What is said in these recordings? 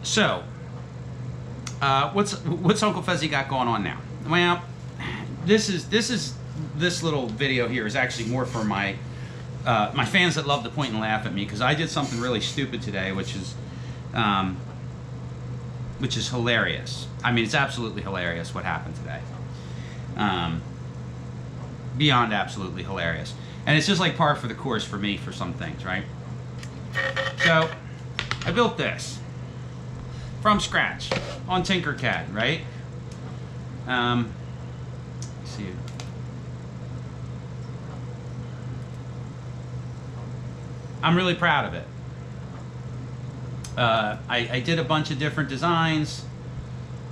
So, what's Uncle Fezzy got going on now? Well, this little video here is actually more for my my fans that love to point and laugh at me, because I did something really stupid today, which is hilarious. I mean, it's absolutely hilarious what happened today. Beyond absolutely hilarious. And it's just like par for the course for me for some things, right? So, I built this from scratch on Tinkercad, right? Let's see. I'm really proud of it. I did a bunch of different designs.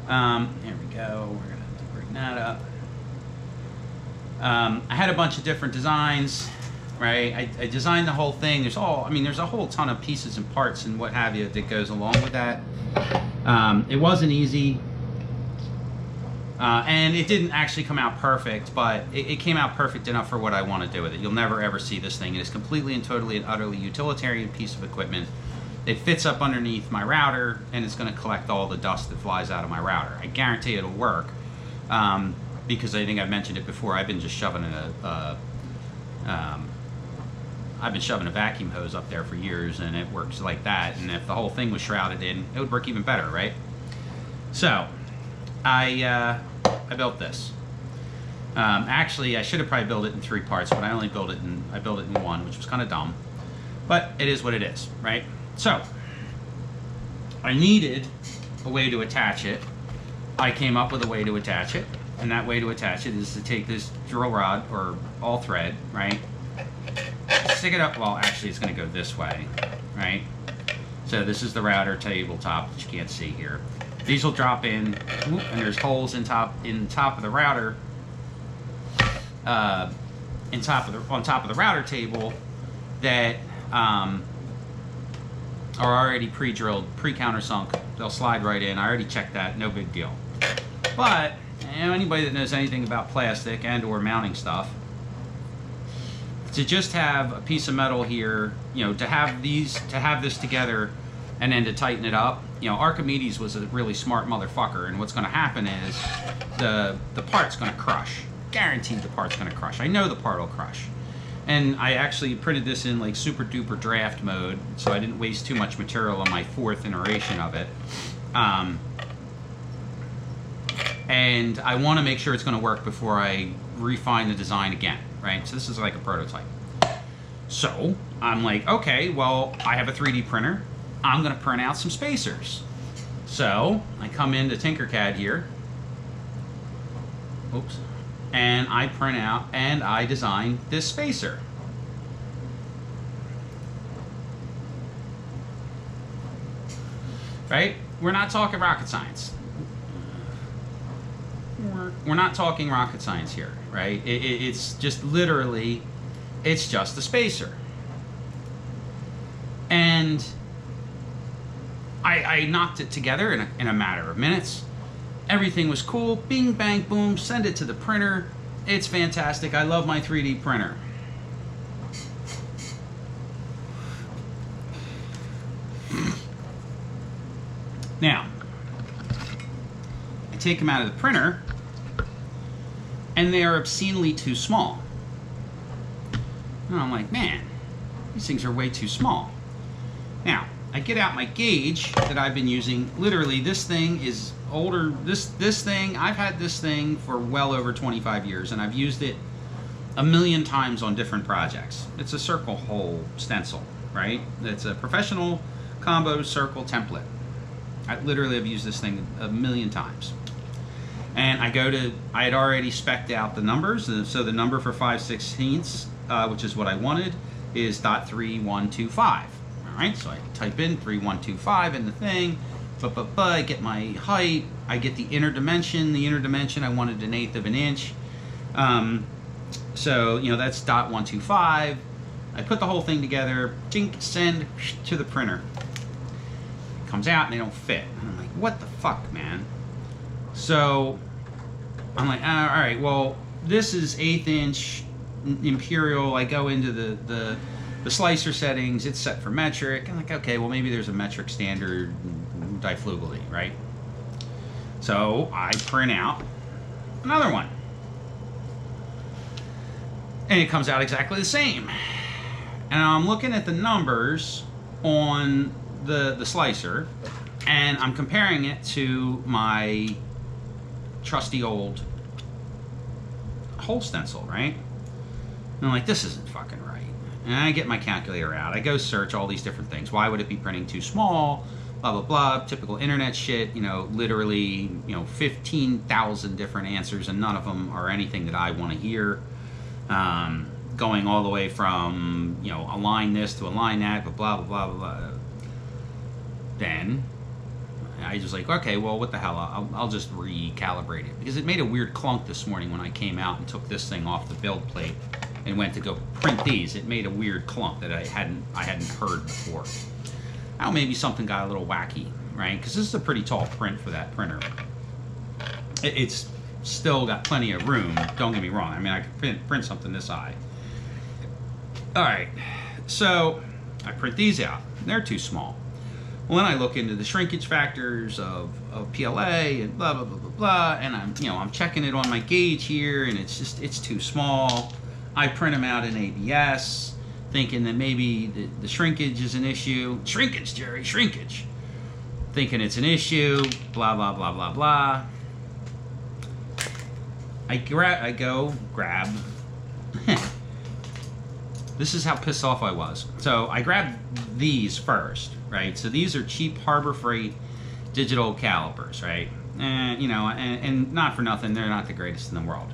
Here we go. We're gonna have to bring that up. I had a bunch of different designs, right? I designed the whole thing. There's a whole ton of pieces and parts and what have you that goes along with that. It wasn't easy, and it didn't actually come out perfect, but it came out perfect enough for what I want to do with it. You'll never ever see this thing. It is completely and totally and utterly utilitarian piece of equipment. It fits up underneath my router, and it's going to collect all the dust that flies out of my router. I guarantee it'll work. Because I think I've mentioned it before, I've been just shoving I've been shoving a vacuum hose up there for years, and it works like that. And if the whole thing was shrouded in, it would work even better, right? So, I built this. Actually, I should have probably built it in 3 parts, but I built it in 1, which was kind of dumb. But it is what it is, right? So, I needed a way to attach it. I came up with a way to attach it. And that way to attach it is to take this drill rod, or all thread, right? Stick it up. Well, actually, it's going to go this way, right? So this is the router tabletop that you can't see here. These will drop in, and there's holes on top of the router, on top of the router table that are already pre-drilled, pre-countersunk. They'll slide right in. I already checked that. No big deal. But anybody that knows anything about plastic and or mounting stuff, to just have a piece of metal here, to have this together and then to tighten it up, Archimedes was a really smart motherfucker, and what's going to happen is the part's going to crush. Guaranteed the part's going to crush. I know the part will crush. And I actually printed this in like super duper draft mode, so I didn't waste too much material on my 4th iteration of it. And I want to make sure it's going to work before I refine the design again, right? So this is like a prototype. So I'm like, okay, well, I have a 3D printer. I'm going to print out some spacers. So I come into Tinkercad here. Oops. And I print out and I design this spacer. Right? We're not talking rocket science. We're not talking rocket science here, right? It's just literally, it's just a spacer. And I knocked it together in a matter of minutes. Everything was cool. Bing, bang, boom. Send it to the printer. It's fantastic. I love my 3D printer. Now, I take them out of the printer, and they are obscenely too small. And I'm like, man, these things are way too small. Now, I get out my gauge that I've been using. Literally, this thing is older. This thing, I've had this thing for well over 25 years, and I've used it a million times on different projects. It's a circle hole stencil, right? It's a professional combo circle template. I literally have used this thing a million times. And I had already spec'd out the numbers. So the number for 5/16, which is what I wanted, is .3125. All right, so I type in 3125 in the thing, I get my height, I get the inner dimension. The inner dimension I wanted 1/8 of an inch. So, that's .125. I put the whole thing together, tink, send to the printer. It comes out and they don't fit. And I'm like, what the fuck, man? So I'm like, all right, well, this is 1/8 inch imperial. I go into the slicer settings. It's set for metric. I'm like, okay, well, maybe there's a metric standard diflugally, right? So I print out another one. And it comes out exactly the same. And I'm looking at the numbers on the slicer, and I'm comparing it to my trusty old hole stencil, right? And I'm like, this isn't fucking right. And I get my calculator out. I go search all these different things. Why would it be printing too small? Blah, blah, blah. Typical internet shit. You know, literally, 15,000 different answers, and none of them are anything that I want to hear. Going all the way from, align this to align that, but blah, blah, blah, blah. Then I was like, okay, well, what the hell? I'll just recalibrate it. Because it made a weird clunk this morning when I came out and took this thing off the build plate and went to go print these. It made a weird clunk that I hadn't heard before. Now maybe something got a little wacky, right? Because this is a pretty tall print for that printer. It's still got plenty of room, don't get me wrong. I mean, I could print something this high. All right, so I print these out. They're too small. Well, then I look into the shrinkage factors of PLA and blah, blah, blah, blah, blah, and I'm checking it on my gauge here, and it's too small. I print them out in ABS, thinking that maybe the shrinkage is an issue. Shrinkage, Jerry, shrinkage. Thinking it's an issue, blah, blah, blah, blah, blah. I go grab. This is how pissed off I was. So I grabbed these first, right? So these are cheap Harbor Freight digital calipers, right? And and not for nothing, they're not the greatest in the world.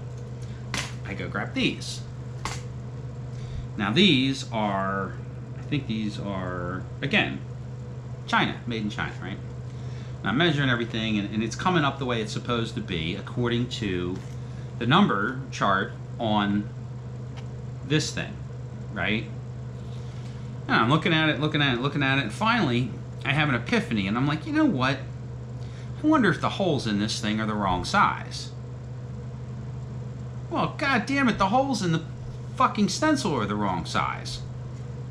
I go grab these. Now these are, I think these are, again, China, made in China, right? And I'm measuring everything, and it's coming up the way it's supposed to be according to the number chart on this thing, right? And I'm looking at it, and finally I have an epiphany, and I'm like, you know what? I wonder if the holes in this thing are the wrong size. Well, god damn it, the holes in the fucking stencil are the wrong size.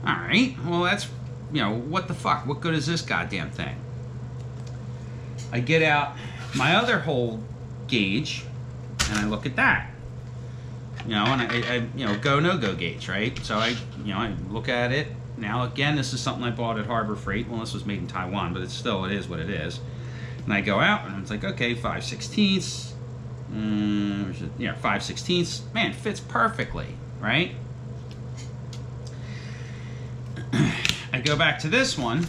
Alright, well that's, what the fuck? What good is this goddamn thing? I get out my other hole gauge, and I look at that. And I go, no-go gauge, right? So I look at it. Now, again, this is something I bought at Harbor Freight. Well, this was made in Taiwan, but it is what it is. And I go out, and it's like, okay, 5/16. 5/16. Man, fits perfectly, right? I go back to this one.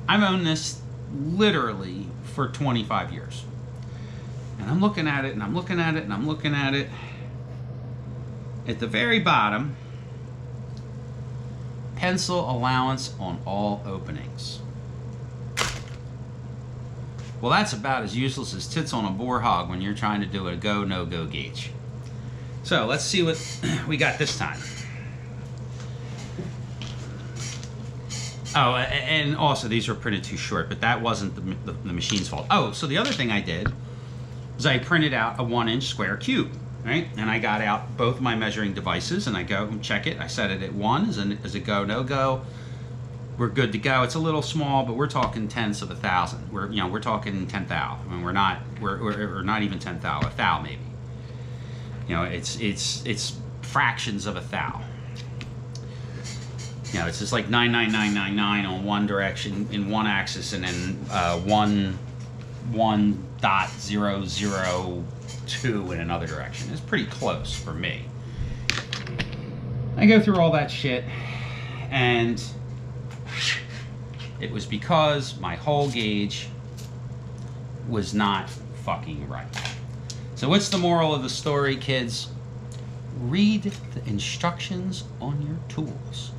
I've owned this literally for 25 years. And I'm looking at it, and I'm looking at it, and I'm looking at it. At the very bottom, pencil allowance on all openings. Well, that's about as useless as tits on a boar hog when you're trying to do a go, no-go gauge. So let's see what we got this time. Oh, and also these were printed too short, but that wasn't the machine's fault. Oh, so the other thing I did was I printed out a 1-inch square cube, right? And I got out both my measuring devices, and I go and check it. I set it at 1 as a go, no go. We're good to go. It's a little small, but we're talking tenths of a thousand. We're talking 10 thou. I mean, we're not even 10 thou, a thou maybe. It's fractions of a thou. It's just like 99999 on one direction in one axis, and then 1.002 in another direction. It's pretty close for me. I go through all that shit, and it was because my hole gauge was not fucking right. So what's the moral of the story, kids? Read the instructions on your tools.